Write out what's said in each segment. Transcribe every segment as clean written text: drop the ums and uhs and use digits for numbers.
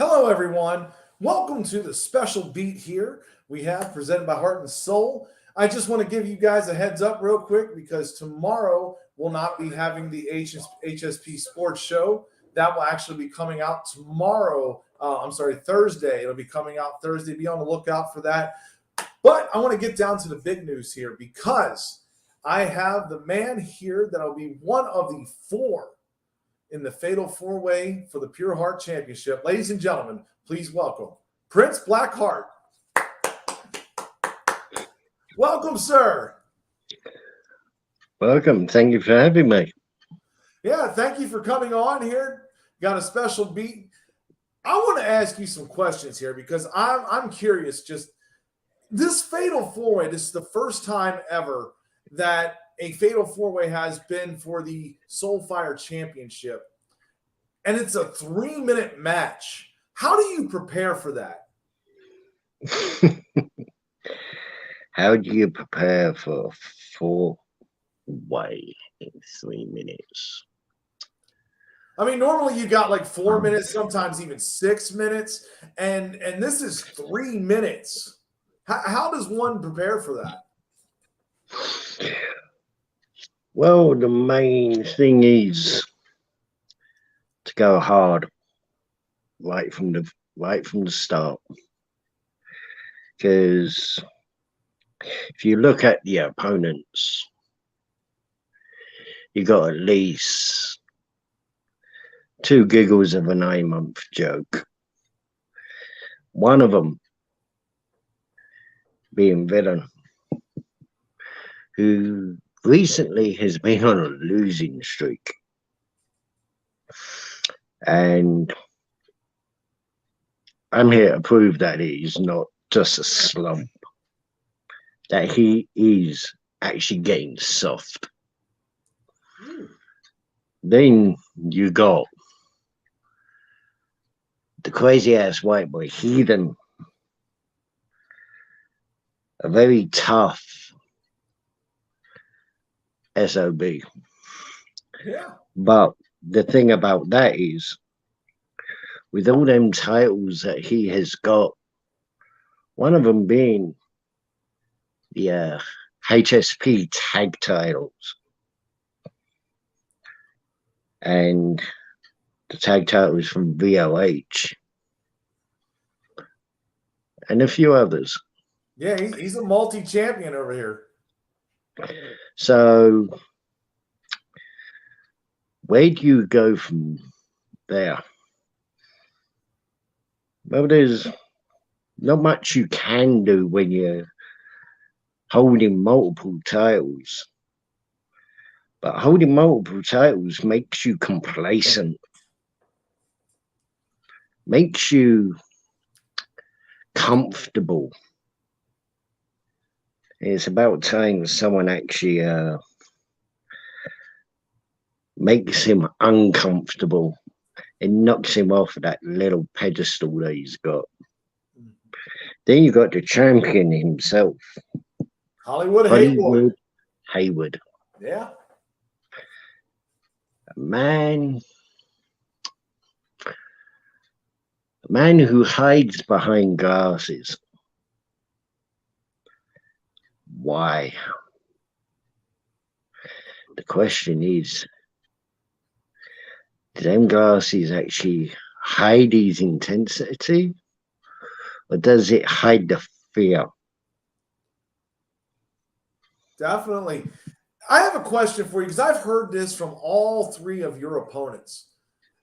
Hello, everyone. Welcome to the special beat here we have presented by Heart and Soul. I just want to give you guys a heads up real quick because tomorrow we'll not be having the HSP Sports Show. That will actually be coming out tomorrow. Thursday. It'll be coming out Thursday. Be on the lookout for that. But I want to get down to the big news here because I have the man here that'll be one of the four in the Fatal Four-Way for the Pure Heart Championship. Ladies and gentlemen, please welcome Prince Blackheart. Welcome, sir. Welcome. Thank you for having me. Yeah, thank you for coming on here. Got a special beat. I want to ask you some questions here because I'm curious. Just this Fatal Four-Way, this is the first time ever that a Fatal Four-Way has been for the Soulfire Championship. And it's a 3-minute match. How do you prepare for that? How do you prepare for a four-way in 3 minutes? I mean, normally you got like 4 minutes, sometimes even 6 minutes, and this is 3 minutes. How does one prepare for that? Well, the main thing is to go hard right from the start. Because if you look at the opponents, you got at least 2 giggles of a 9-month joke. One of them being Villain, who recently has been on a losing streak. And I'm here to prove that he's not just a slump, that he is actually getting soft. Then you got the crazy ass white boy Heathen, a very tough SOB. Yeah. But the thing about that is, with all them titles that he has got, one of them being the HSP tag titles, and the tag titles from VOH, and a few others. Yeah, he's a multi-champion over here. So where do you go from there? Well, there's not much you can do when you're holding multiple titles. But holding multiple titles makes you complacent. Makes you comfortable. It's about time someone actually makes him uncomfortable and knocks him off of that little pedestal that he's got. Then you got the champion himself, Hollywood Haywood. Yeah. A man who hides behind glasses. Why? The question is, do them glasses actually hide his intensity, or does it hide the fear? Definitely. I have a question for you because I've heard this from all 3 of your opponents.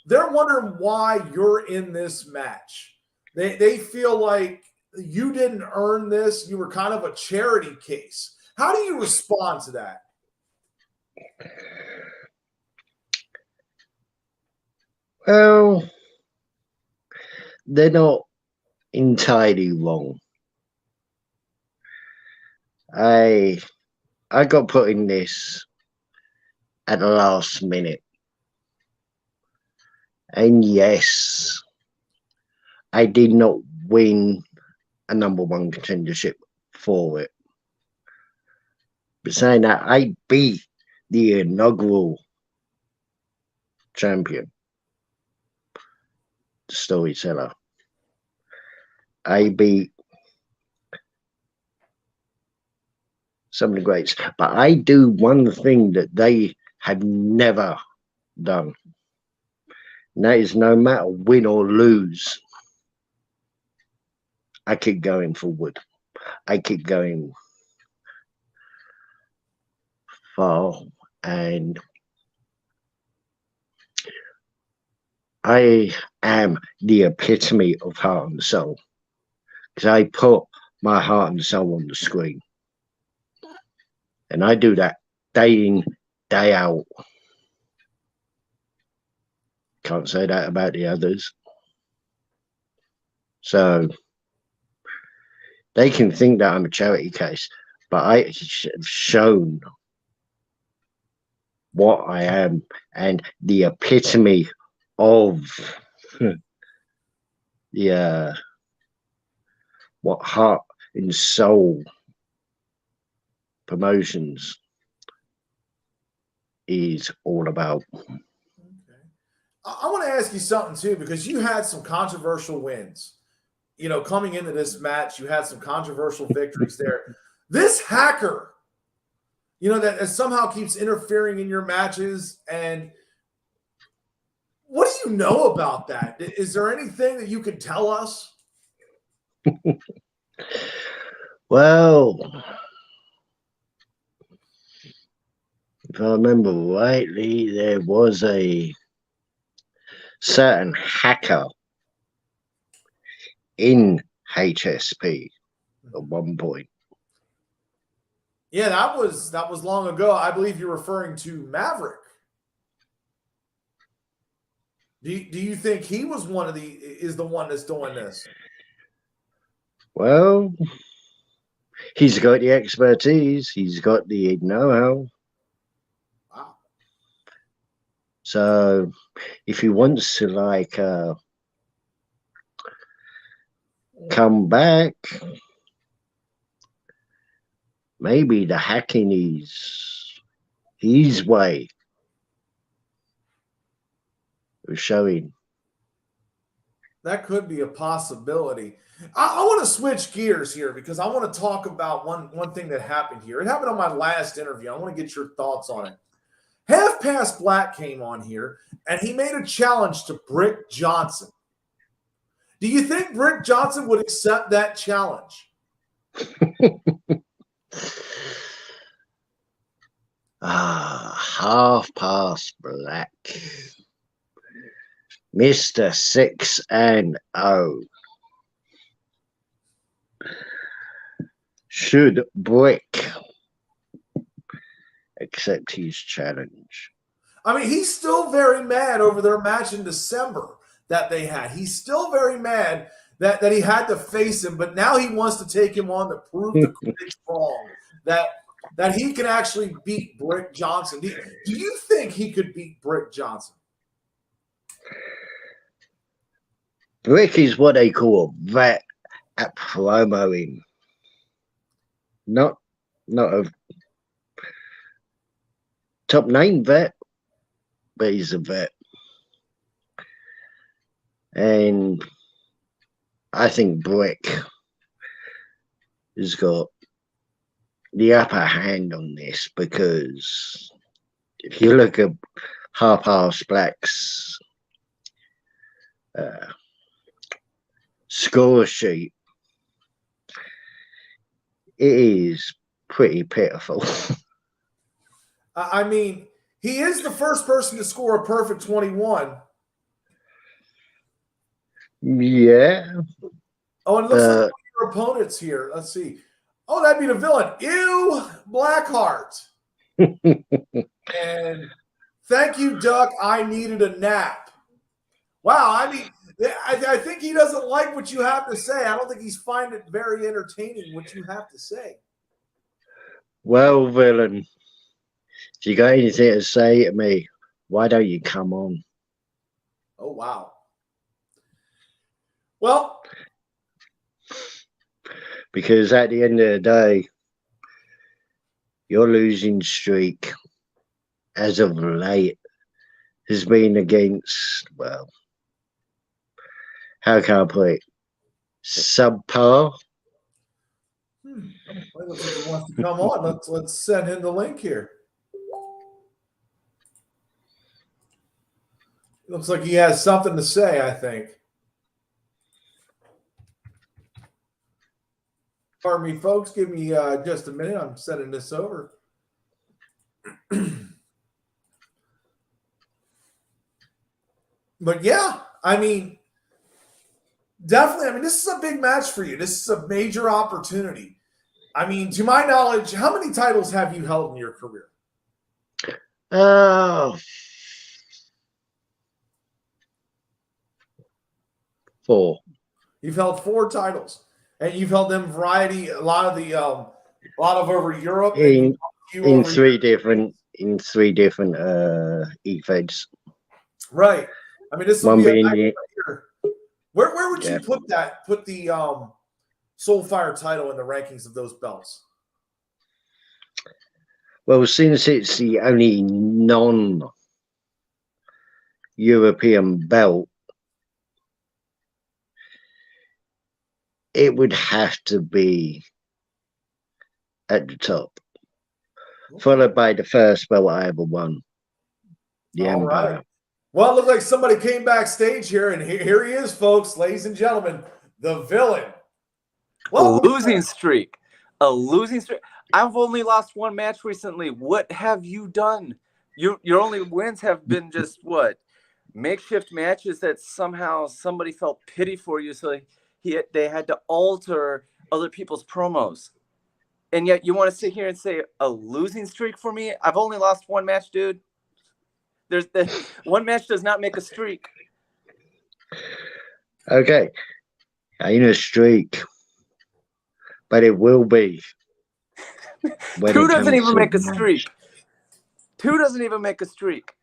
They're wondering why you're in this match. They feel like you didn't earn this. You were kind of a charity case. How do you respond to that? Well, they're not entirely wrong. I got put in this at the last minute. And yes, I did not win a #1 contendership for it. But saying that, I beat the inaugural champion, the storyteller. I beat some of the greats, but I do one thing that they have never done. And that is, no matter win or lose, I keep going forward. I keep going far, and I am the epitome of heart and soul, because I put my heart and soul on the screen, and I do that day in, day out. Can't say that about the others. So they can think that I'm a charity case, but I have shown what I am and the epitome of the what heart and soul promotions is all about. Okay. I want to ask you something too, because you had some controversial wins. You know, coming into this match, you had some controversial victories there. This hacker, you know, that somehow keeps interfering in your matches. And what do you know about that? Is there anything that you could tell us? Well, if I remember rightly, there was a certain hacker in HSP at one point. Yeah, that was long ago. I believe you're referring to Maverick. Do you think he was is the one that's doing this? Well, he's got the expertise, he's got the know-how. Wow. So if he wants to come back, maybe the hacking is his way of showing. That could be a possibility. I want to switch gears here because I want to talk about one thing that happened here. It happened on my last interview. I want to get your thoughts on it. Half Past Black came on here and he made a challenge to Brick Johnson. Do you think Brick Johnson would accept that challenge? Half Past Black. Mr. 6-0. Should Brick accept his challenge? I mean, he's still very mad over their match in December that they had. He's still very mad that he had to face him, but now he wants to take him on to prove the critics wrong, that he can actually beat Brick Johnson. Do you think he could beat Brick Johnson? Brick is what they call a vet at promoing. Not a top name vet, but he's a vet. And I think Brick has got the upper hand on this, because if you look at Half Past Black's score sheet, it is pretty pitiful. I mean, he is the first person to score a perfect 21. Yeah. Oh, and it looks like your opponents here. Let's see. Oh, that'd be the villain. Ew, Blackheart. And thank you, Duck. I needed a nap. Wow. I mean, I think he doesn't like what you have to say. I don't think he's finding it very entertaining what you have to say. Well, villain, if you got anything to say to me, why don't you come on? Oh, wow. Well, because at the end of the day, your losing streak as of late has been against, well, how can I put it? subpar. Well, it looks like he wants to come on. Let's send him the link here. Looks like he has something to say, I think. Pardon me, folks. Give me just a minute. I'm sending this over. But yeah, I mean, definitely. I mean, this is a big match for you. This is a major opportunity. I mean, to my knowledge, how many titles have you held in your career? Four. You've held 4 titles, and you've held them a lot of over Europe, In over three different events. Right. I mean, this will One be a being night right here. Where would yeah. you put that? Put the Soulfire title in the rankings of those belts? Well, since it's the only non-European belt, it would have to be at the top, followed by the first belt I ever won, the All Empire. right. Well, it looked like somebody came backstage here, and here he is, folks, ladies and gentlemen, the villain. Well, a losing streak. I've only lost 1 match recently. What have you done? Your only wins have been just what? Makeshift matches that somehow somebody felt pity for you, so they had to alter other people's promos. And yet you want to sit here and say a losing streak for me? I've only lost 1 match, dude. There's 1 match does not make a streak. Okay, ain't a streak, but it will be. 2 doesn't even make a streak. 2 doesn't even make a streak.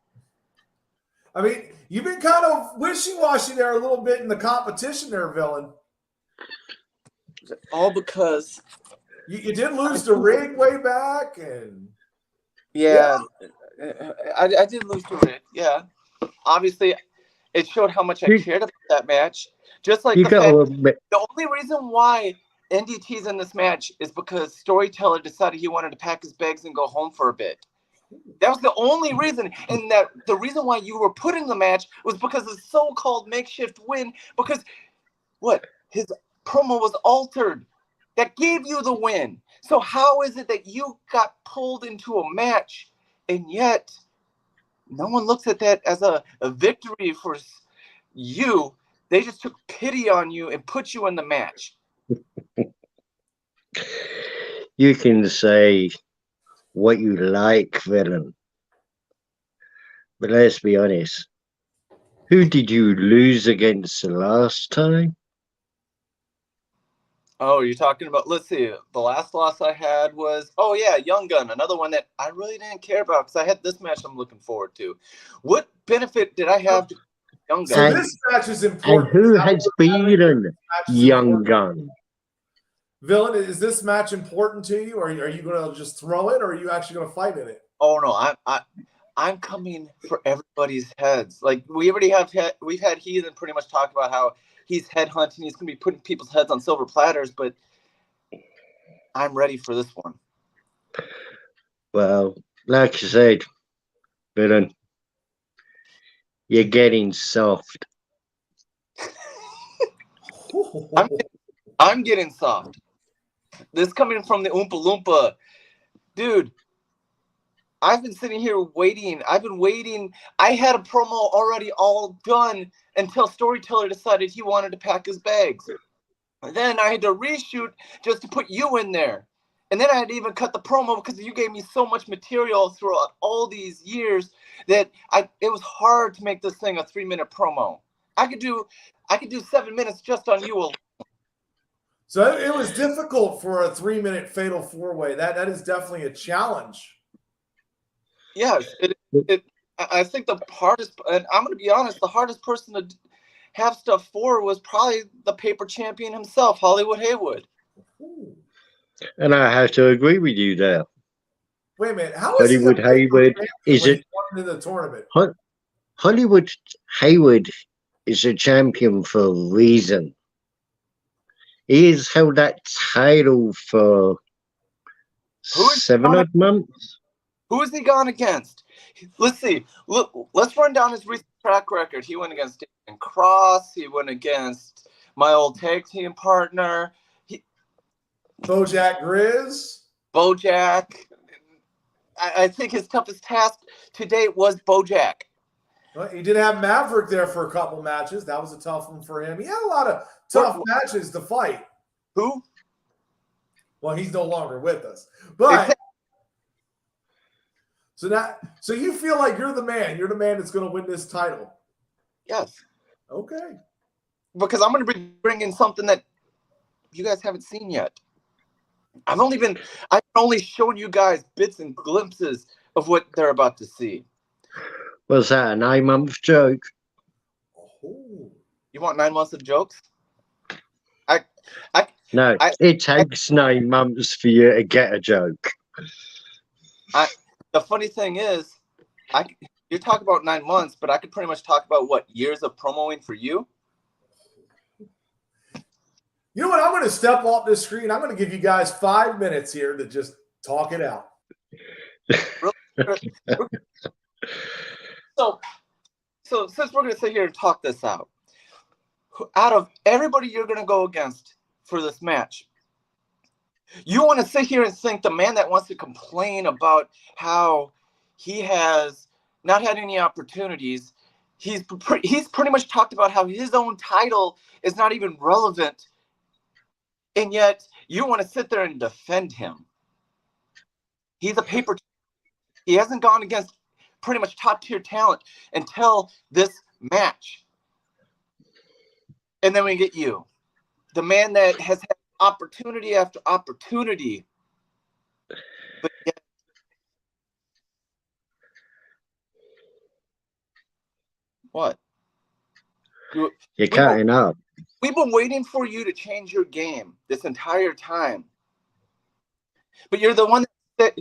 I mean, you've been kind of wishy-washy there a little bit in the competition there, villain. All because you did lose to Rig way back, and yeah. I did lose to Rig. Yeah, obviously, it showed how much I cared about that match. Just like the only reason why NDT's in this match is because Storyteller decided he wanted to pack his bags and go home for a bit. That was the only reason, and that the reason why you were put in the match was because of the so-called makeshift win. Because his promo was altered. That gave you the win. So how is it that you got pulled into a match, and yet no one looks at that as a victory for you? They just took pity on you and put you in the match. You can say what you like, villain, but let's be honest. Who did you lose against the last time? Oh, you're talking about, let's see, the last loss I had was, Young Gun, another one that I really didn't care about because I had this match I'm looking forward to. What benefit did I have to Young Gun? So this match is important. And who has beaten Young Gun? Villain, is this match important to you, or are you going to just throw it, or are you actually going to fight in it? Oh no, I'm coming for everybody's heads. Like we've had Heathen pretty much talk about how he's headhunting. He's going to be putting people's heads on silver platters, but I'm ready for this one. Well, like I said, villain, you're getting soft. I'm getting soft. This coming from the Oompa Loompa. Dude, I've been sitting here waiting. I've been waiting. I had a promo already all done until Storyteller decided he wanted to pack his bags. And then I had to reshoot just to put you in there. And then I had to even cut the promo because you gave me so much material throughout all these years that it was hard to make this thing a 3-minute promo. I could do 7 minutes just on you alone. So it was difficult for a 3-minute fatal 4-way. That is definitely a challenge. Yes, I think the hardest, and I'm going to be honest, the hardest person to have stuff for was probably the paper champion himself, Hollywood Haywood. And I have to agree with you there. Wait a minute, how is Hollywood Haywood? Is it in the tournament? Hollywood Haywood is a champion for a reason. He has held that title for Who is 7 odd months. Who has he gone against? Let's see. Look, let's run down his recent track record. He went against Damien Cross. He went against my old tag team partner, Bojack Grizz. Bojack. I think his toughest task to date was Bojack. Well, he did have Maverick there for a couple matches. That was a tough one for him. He had a lot of tough matches to fight. Who? Well, he's no longer with us. But so you feel like you're the man. You're the man that's going to win this title. Yes. Okay. Because I'm going to be bringing something that you guys haven't seen yet. I've only shown you guys bits and glimpses of what they're about to see. Was that a 9-month joke? Oh. You want 9 months of jokes? No, it takes 9 months for you to get a joke. The funny thing is, you talk about 9 months, but I could pretty much talk about what years of promoing for you. You know what? I'm going to step off this screen. I'm going to give you guys 5 minutes here to just talk it out. So since we're going to sit here and talk this out of everybody you're going to go against for this match, you want to sit here and think the man that wants to complain about how he has not had any opportunities, he's pretty much talked about how his own title is not even relevant, and yet you want to sit there and defend him. He's a paper. He hasn't gone against pretty much top tier talent until this match. And then we get you, the man that has had opportunity after opportunity. But yet, what? You're cutting up. We've been waiting for you to change your game this entire time. But you're the one that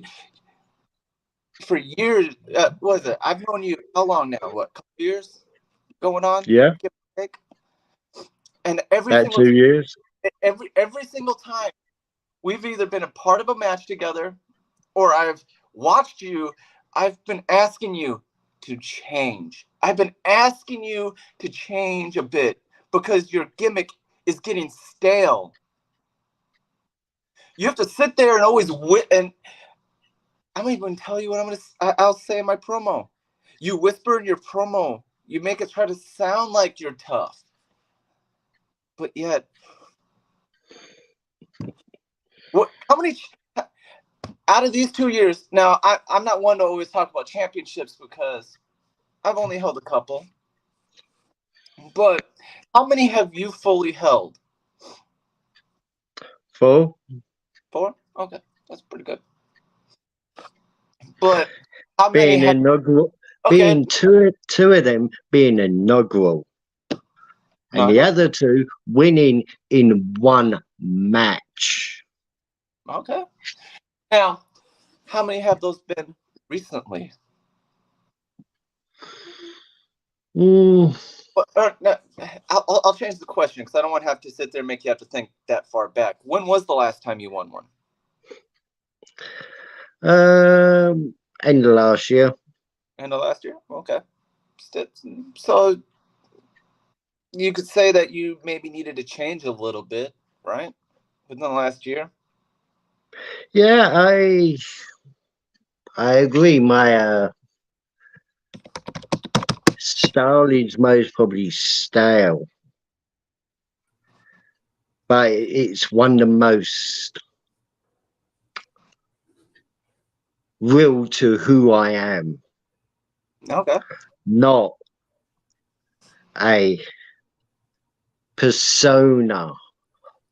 for years, what is it? I've known you how long now? What, couple years going on? Yeah. And every About 2 years. Every single time we've either been a part of a match together or I've watched you, I've been asking you to change. I've been asking you to change a bit because your gimmick is getting stale. You have to sit there and always and I'm not even going to tell you what I'll say in my promo. You whisper in your promo. You make it try to sound like you're tough. But yet, how many out of these 2 years? Now, I'm not one to always talk about championships because I've only held a couple. But how many have you fully held? 4. 4? Okay, that's pretty good. But how many? Being inaugural, being two of them being inaugural. And the other 2 winning in 1 match. Okay. Now, how many have those been recently? But, I'll change the question because I don't want to have to sit there and make you have to think that far back. When was the last time you won one? End of last year. End of last year? Okay. So you could say that you maybe needed to change a little bit, right? Within the last year? Yeah, I agree. My style is most probably stale. But it's one of the most real to who I am. Okay. Not a persona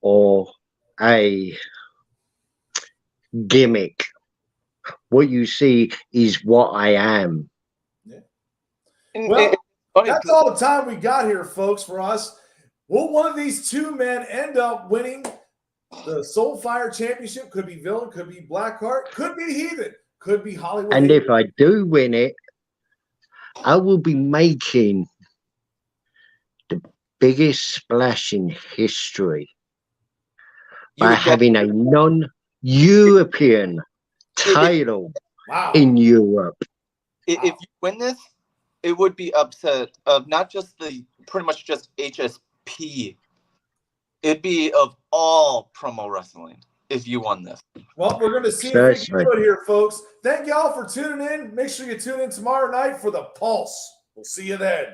or a gimmick. What you see is what I am. Yeah. Well, that's all the time we got here, folks, for us. Will one of these 2 men end up winning the Soulfire Championship? Could be Villain, could be Blackheart, could be Heathen, could be Hollywood. And if I do win it, I will be making the biggest splash in history. by having a non-European title in Europe. If you win this, it would be upset of not just pretty much just HSP. It'd be of all promo wrestling if you won this. Well, we're going to see if we can do it here, folks. Thank y'all for tuning in. Make sure you tune in tomorrow night for the Pulse. We'll see you then.